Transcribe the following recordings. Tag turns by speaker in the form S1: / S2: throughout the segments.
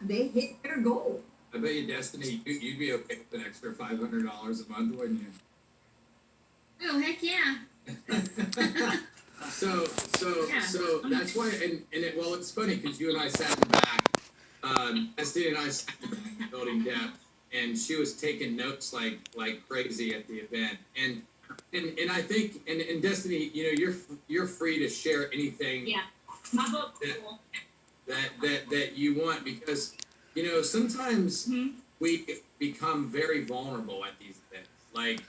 S1: they hit their goal.
S2: I bet you, Destiny, you'd be okay with an extra $500 a month, wouldn't you?
S3: Oh, heck yeah.
S2: So
S3: Yeah.
S2: that's why, well, it's funny because you and I sat in the back, Destiny and I sat in the back building depth, and she was taking notes like crazy at the event, and I think, and Destiny, you're free to share anything.
S3: Yeah, my book's cool.
S2: That you want, because sometimes we become very vulnerable at these events. Like,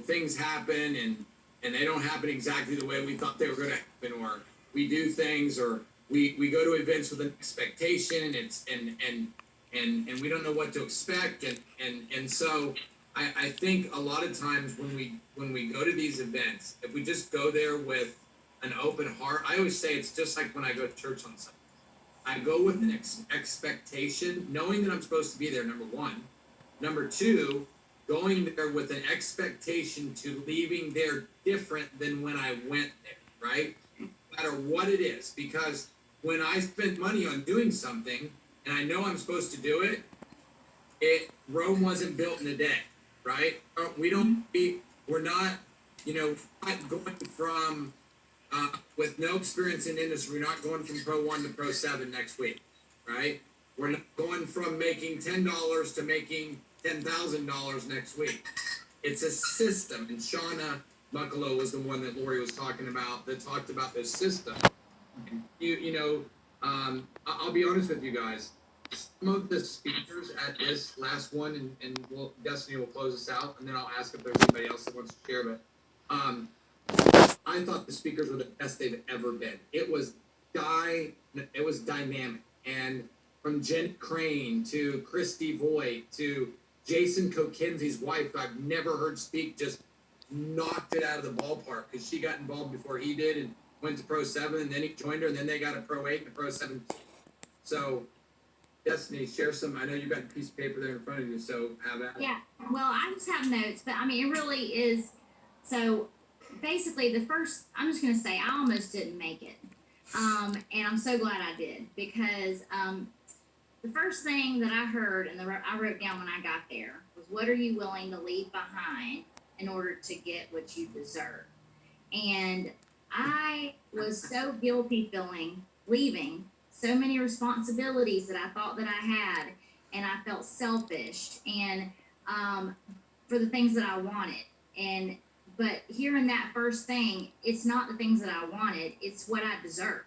S2: things happen and they don't happen exactly the way we thought they were going to happen, or we do things, or we go to events with an expectation. And we don't know what to expect, and so I think a lot of times when we go to these events, if we just go there with an open heart, I always say it's just like when I go to church on Sunday. I go with an expectation, knowing that I'm supposed to be there, number one. Number two, going there with an expectation to leaving there different than when I went there, right? No matter what it is. Because when I spend money on doing something, and I know I'm supposed to do it, Rome wasn't built in a day, right? We're not going from, with no experience in industry, we're not going from Pro 1 to Pro 7 next week, right? We're not going from making $10 to making $10,000 next week. It's a system, and Shauna Muckalo was the one that Lori was talking about, that talked about this system. I'll be honest with you guys. Some of the speakers at this last one, and Destiny will close us out, and then I'll ask if there's anybody else that wants to share. But I thought the speakers were the best they've ever been. It was dynamic, and from Jen Crane to Christy Voigt to Jason Kokinzi's wife, who I've never heard speak, just knocked it out of the ballpark, because she got involved before he did and went to Pro 7, and then he joined her, and then they got a Pro 8 and a Pro 7. So, Destiny, share some. I know you've got a piece of paper there in front of you, so have at it.
S3: Yeah, well, I just have notes, but I mean, it really is. So basically, I'm just going to say, I almost didn't make it. And I'm so glad I did, because the first thing that I heard, and I wrote down when I got there, was, what are you willing to leave behind in order to get what you deserve? And I was so guilty feeling leaving so many responsibilities that I thought that I had, and I felt selfish, and for the things that I wanted. But hearing that first thing, it's not the things that I wanted, it's what I deserve.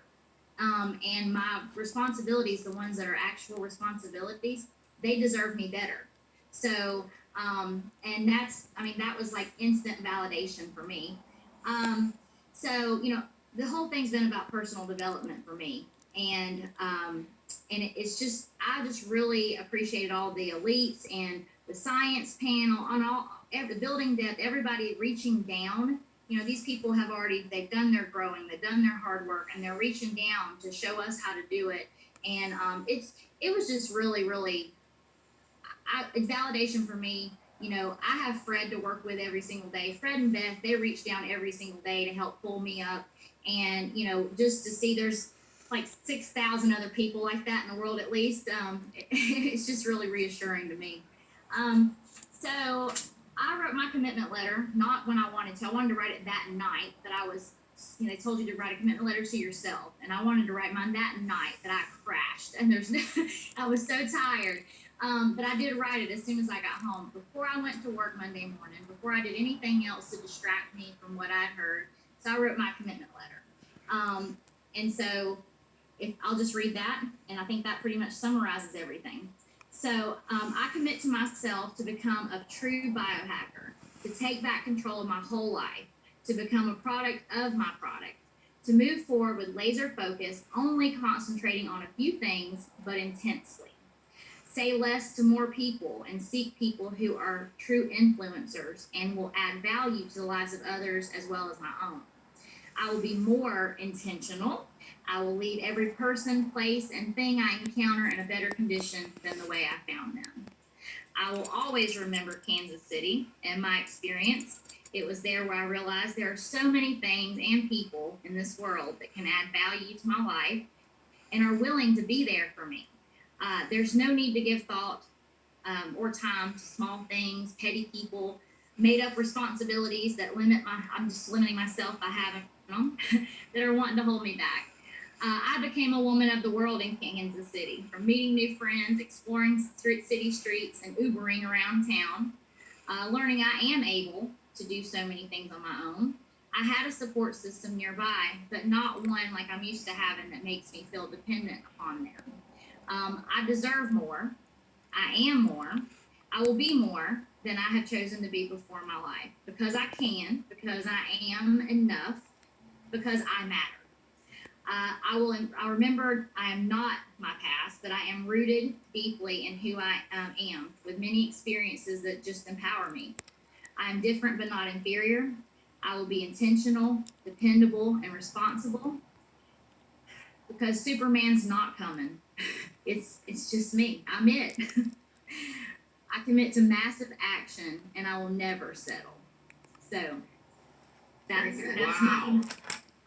S3: And my responsibilities, the ones that are actual responsibilities, they deserve me better. So, and that was like instant validation for me. So, the whole thing's been about personal development for me. And it's just, I just really appreciated all the elites and the science panel on the building depth, everybody reaching down. These people they've done their growing, they've done their hard work, and they're reaching down to show us how to do it. And it was just really, really, it's validation for me. I have Fred to work with every single day. Fred and Beth, they reach down every single day to help pull me up. And, just to see there's like 6,000 other people like that in the world, at least, it's just really reassuring to me. So I wrote my commitment letter, not when I wanted to. I wanted to write it that night that I was, they told you to write a commitment letter to yourself. And I wanted to write mine that night that I crashed. And I was so tired. But I did write it as soon as I got home, before I went to work Monday morning, before I did anything else to distract me from what I'd heard. So I wrote my commitment letter. And so I'll just read that, and I think that pretty much summarizes everything. So I commit to myself to become a true biohacker, to take back control of my whole life, to become a product of my product, to move forward with laser focus, only concentrating on a few things, but intensely. Say less to more people and seek people who are true influencers and will add value to the lives of others as well as my own. I will be more intentional. I will leave every person, place, and thing I encounter in a better condition than the way I found them. I will always remember Kansas City and my experience. It was there where I realized there are so many things and people in this world that can add value to my life and are willing to be there for me. There's no need to give thought or time to small things, petty people, made up responsibilities that I'm just limiting myself by having them, that are wanting to hold me back. I became a woman of the world in Kansas City, from meeting new friends, exploring city streets, and Ubering around town, learning I am able to do so many things on my own. I had a support system nearby, but not one like I'm used to having that makes me feel dependent upon them. I deserve more. I am more. I will be more than I have chosen to be before my life, because I can, because I am enough, because I matter. I remember I am not my past, but I am rooted deeply in who I am, with many experiences that just empower me. I am different but not inferior. I will be intentional, dependable, and responsible, because Superman's not coming. It's just me. I'm it. I commit to massive action, and I will never settle. So that's
S2: Wow.
S3: my,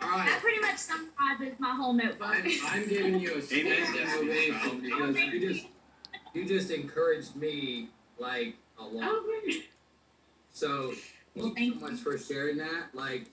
S2: All right.
S3: that pretty much summarizes my whole notebook.
S2: I'm giving you a
S1: Amen.
S2: standing ovation because you just encouraged me like a lot.
S3: Oh, good.
S2: So
S3: Well,
S2: thank you so much for sharing that. Like